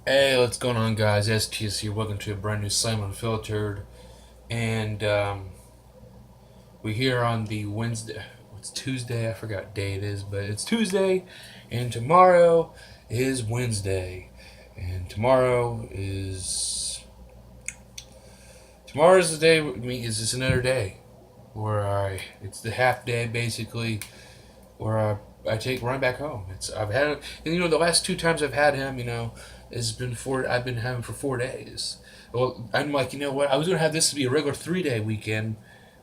Hey, what's going on, guys? STS here. Welcome to a brand new Slam Unfiltered. And we're here on the Wednesday. It's Tuesday. I forgot what day it is, but it's Tuesday. And tomorrow is Wednesday. And tomorrow is the day. I mean, is just another day where it's the half day basically, where I take Ryan back home. I've had it, and the last two times I've had him, it's been four. I've been having for 4 days. Well, I'm like, you know what? I was gonna have this to be a regular 3 day weekend,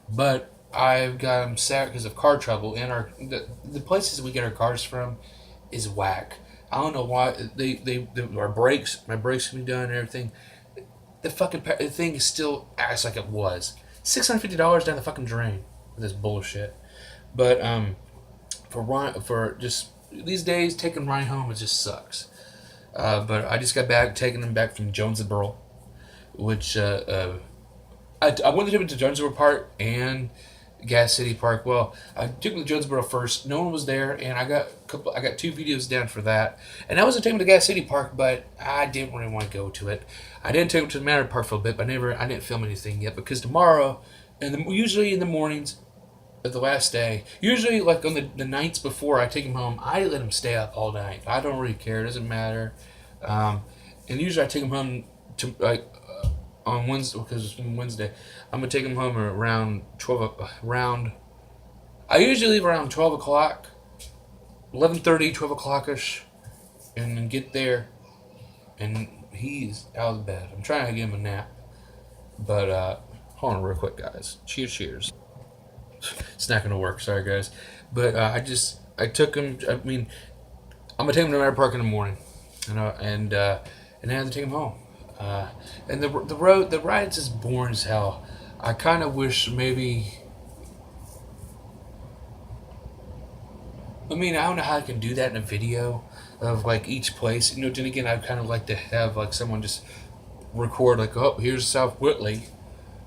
but I've got him sad because of car trouble, and the places we get our cars from is whack. I don't know why our brakes, my brakes can be done and everything. The thing still acts like it was $650 down the fucking drain with this bullshit. But for just these days, taking Ryan home, it just sucks. But I just got back, taking him back from Jonesboro, which I went to take him to Jonesboro Park and Gas City Park. Well, I took him to Jonesboro first. No one was there, and I got two videos down for that. And I was going to take him to Gas City Park, but I didn't really want to go to it. I didn't take him to the Manor Park for a bit, but I didn't film anything yet because tomorrow, usually in the mornings of the last day, usually like on the nights before I take him home, I let him stay up all night. I don't really care; it doesn't matter. Um, and usually I take him home to on Wednesday because it's Wednesday. I'm gonna take him home around 12. I usually leave around 12 o'clock, 11:30, 12 o'clock ish, and then get there, and he's out of bed. I'm trying to give him a nap, but hold on real quick, guys. Cheers, cheers. It's not gonna work. Sorry, guys, but I took him. I mean, I'm gonna take him to Manor Park in the morning, and I have to take him home. And the ride's just boring as hell. I kind of wish maybe. I mean, I don't know how I can do that in a video of like each place. Then again, I'd kind of like to have like someone just record like, oh, here's South Whitley.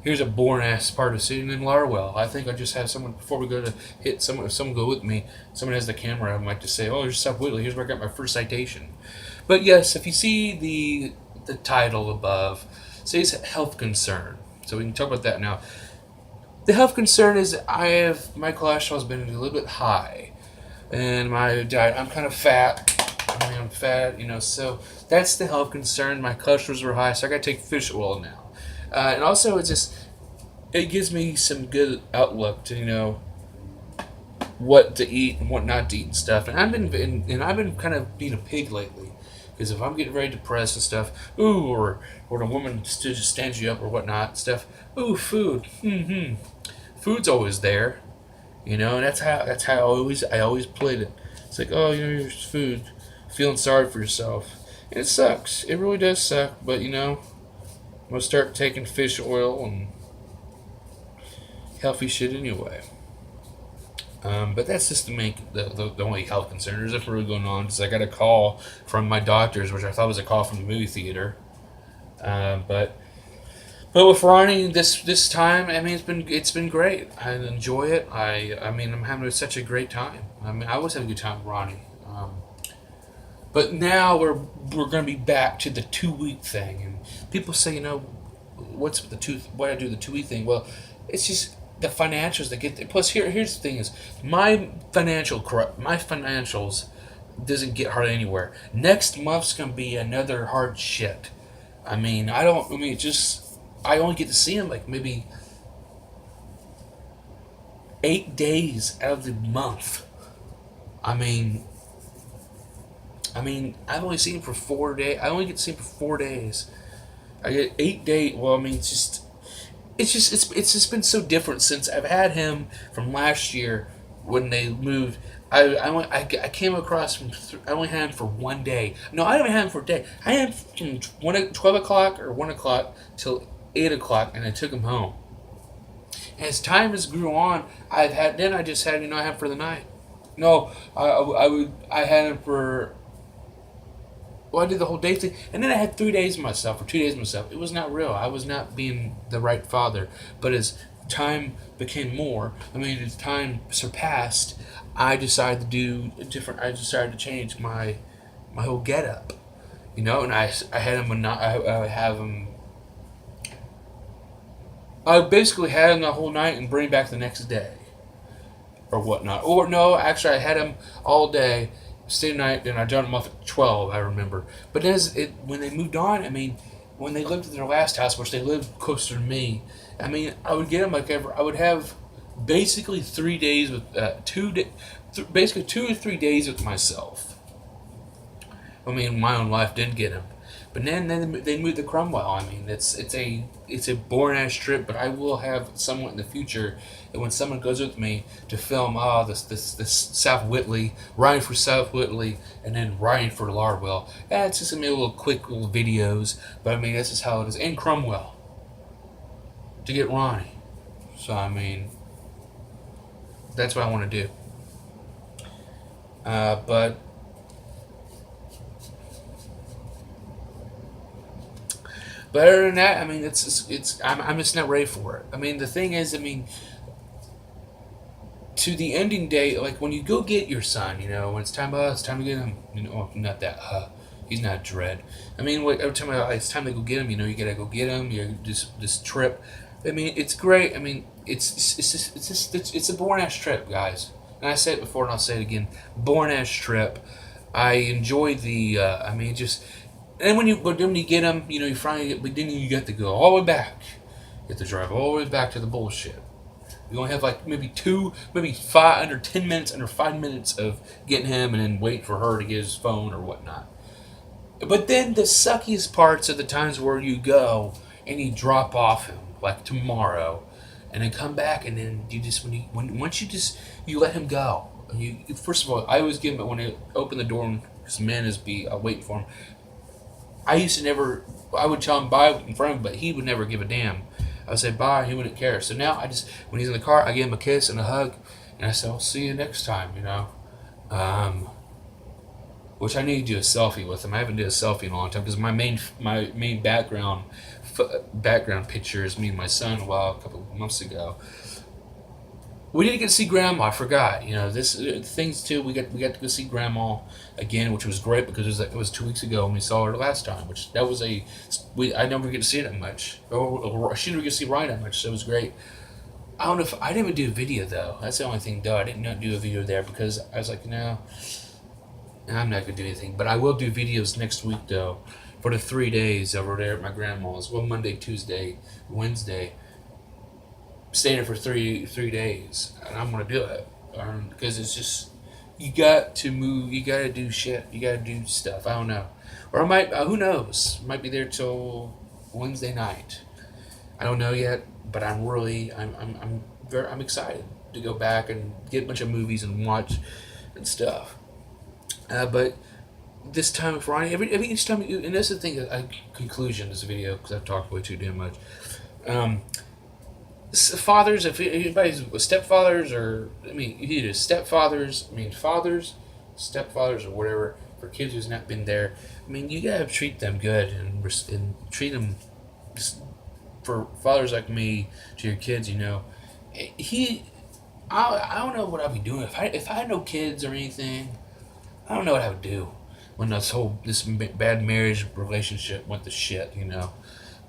Here's a boring ass part of sitting in Larwell. I think I just have someone before we go to hit someone. If someone go with me, someone has the camera. I might just say, "Oh, here's South Whitley. Here's where I got my first citation." But yes, if you see the title above, it says health concern. So we can talk about that now. The health concern is my cholesterol has been a little bit high, and my diet. I'm kind of fat. I'm fat, So that's the health concern. My cholesterols are high, so I got to take fish oil now. And also, it gives me some good outlook to what to eat and what not to eat and stuff. And I've been kind of being a pig lately, because if I'm getting very depressed and stuff, or the woman just stands you up or whatnot stuff, food, food's always there, and that's how I always played it. It's like, oh, here's food, feeling sorry for yourself. And it sucks. It really does suck, but I'm gonna start taking fish oil and healthy shit anyway. But that's just the only health concern. There's nothing really going on. Because I got a call from my doctors, which I thought was a call from the movie theater. But with Ronnie this time, I mean it's been great. I enjoy it. I mean I'm having such a great time. I mean I always have a good time with Ronnie. But now we're gonna be back to the 2 week thing, and people say, what's the two? Why I do the 2 week thing? Well, it's just the financials that get there. Plus, here's the thing: is my financials doesn't get hardly anywhere. Next month's gonna be another hard shit. I mean, I don't. I mean, just I only get to see him like maybe 8 days out of the month. I mean, I've only seen him for 4 days. I only get to see him for 4 days. I get 8 days. Well, I mean, it's just been so different since I've had him from last year when they moved. I came across from I only had him for 1 day. No, I didn't have him for a day. I had him from 12 o'clock or 1 o'clock till 8 o'clock, and I took him home. And as time has grew on, I just had I had him for the night. No, I had him for. Well, I did the whole day thing, and then I had 3 days myself or 2 days myself. It was not real. I was not being the right father. But as time became more, as time surpassed, I decided to do different. I decided to change my whole getup, And I had him. I have him. I basically had him the whole night and bring him back the next day or whatnot. Or no, actually, I had him all day, stay the night, then I dropped him off at 12. I remember. But when they moved on, I mean, when they lived in their last house, which they lived closer to me, I mean, I would get them like I would have basically 3 days with basically 2 or 3 days with myself. I mean, my own life didn't get him, but then they moved to Cromwell. I mean, it's a boring ass trip, but I will have someone in the future. And when someone goes with me to film, this South Whitley, riding for South Whitley, and then riding for Lardwell. It's just gonna be little quick little videos. But I mean, this is how it is in Cromwell to get Ronnie. So I mean, that's what I want to do. But But other than that, I mean, I'm just not ready for it. I mean, the thing is, I mean, to the ending day, like when you go get your son, when it's time to get him. Not that, he's not dread. I mean, every time it's time to go get him, you gotta go get him. You this trip. I mean, it's great. I mean, it's a boring ass trip, guys. And I said it before, and I'll say it again. Boring ass trip. I enjoy the. I mean, just and then when you get them, you finally get, but then you get to go all the way back. You have to drive all the way back to the bullshit. You only have like maybe 5 under 5 minutes of getting him, and then wait for her to get his phone or whatnot. But then the suckiest parts are the times where you go and you drop off him like tomorrow, and then come back, and then you just once you just you let him go. You first of all, I always give him when I open the door because man is be waiting for him. I used to never. I would tell him bye in front of him, but he would never give a damn. I would say bye, he wouldn't care. So now when he's in the car, I give him a kiss and a hug, and I say, "I'll see you next time." Um, which I need to do a selfie with him. I haven't done a selfie in a long time because my main background picture is me and my son a couple of months ago. We didn't get to see Grandma. I forgot. This things too. We got to go see Grandma again, which was great because it was 2 weeks ago when we saw her last time. Which that was I never get to see it that much. Or she never get to see Ryan that much. So it was great. I don't know if I didn't even do a video though. That's the only thing though. I did not do a video there because I was like, no, I'm not gonna do anything. But I will do videos next week though, for the 3 days over there at my grandma's. Well, Monday, Tuesday, Wednesday. Staying there for three days, and I'm gonna do it because it's just you got to move, you got to do shit, you got to do stuff. I don't know, or I might. Who knows? Might be there till Wednesday night. I don't know yet, but I'm excited to go back and get a bunch of movies and watch and stuff. But this time with Ronnie, every each time, and that's the thing. A conclusion to this video because I've talked way too damn much. Um, Fathers, if anybody's stepfathers, or I mean, either stepfathers, I mean fathers, stepfathers, or whatever, for kids who's not been there. I mean, you gotta treat them good and treat them for fathers like me to your kids. He, I don't know what I'd be doing if I had no kids or anything. I don't know what I would do when this bad marriage relationship went to shit.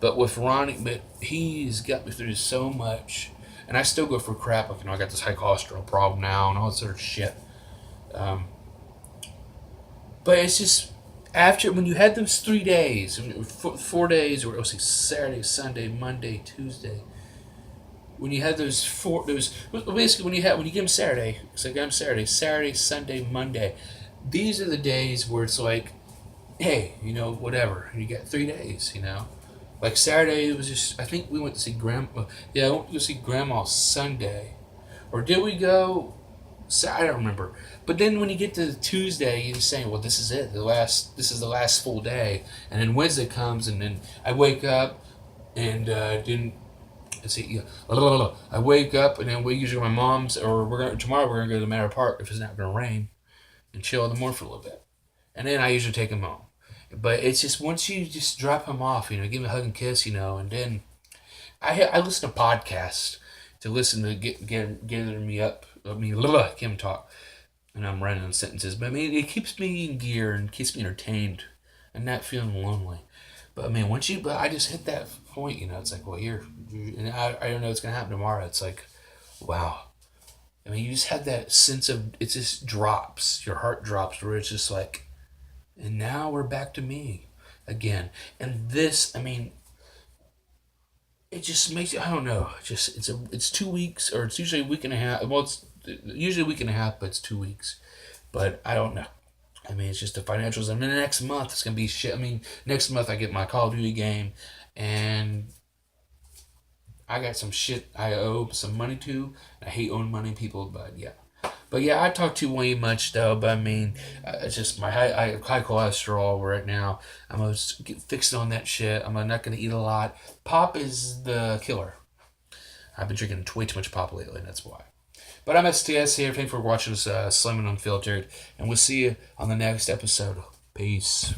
But with Ronnie, he's got me through so much, and I still go for crap. Like I got this high cholesterol problem now, and all this other shit. Um, but it's just after when you had those 3 days, 4 days, or let's say Saturday, Sunday, Monday, Tuesday. When you had those basically when you get them Saturday, so I got them Saturday, Sunday, Monday. These are the days where it's like, hey, whatever. You got 3 days. Like Saturday, it was just. I think we went to see Grandma. Yeah, I went to go see Grandma Sunday, or did we go? I don't remember. But then when you get to Tuesday, you're saying, "Well, this is it. This is the last full day." And then Wednesday comes, and then I wake up, and didn't. Let's see. Yeah, I wake up, and then we usually my mom's, or tomorrow we're gonna go to the Manor Park if it's not gonna rain, and chill in the morning for a little bit, and then I usually take him home. But it's just once you just drop him off, give him a hug and kiss, and then I listen to podcasts to listen to gather me up. I mean, him talk, and I'm running on sentences. But I mean, it keeps me in gear and keeps me entertained and not feeling lonely. But I mean, but I just hit that point, it's like, well, and I don't know what's gonna happen tomorrow. It's like, wow. I mean, you just had that sense of it just drops, your heart drops, where it's just like, and now we're back to me again. And this, I mean, it just makes I don't know. It's 2 weeks, or it's usually a week and a half. Well, it's usually a week and a half, but it's 2 weeks. But I don't know. I mean, it's just the financials. I mean, the next month it's gonna be shit. I mean, next month I get my Call of Duty game, and I got some shit I owe some money to. I hate owing money people, but yeah. But yeah, I talk too way much though. But I mean, it's just my high cholesterol right now. I'm gonna get fixed on that shit. I'm not gonna eat a lot. Pop is the killer. I've been drinking way too much pop lately, and that's why. But I'm STS here. Thanks for watching this Slim and Unfiltered, and we'll see you on the next episode. Peace.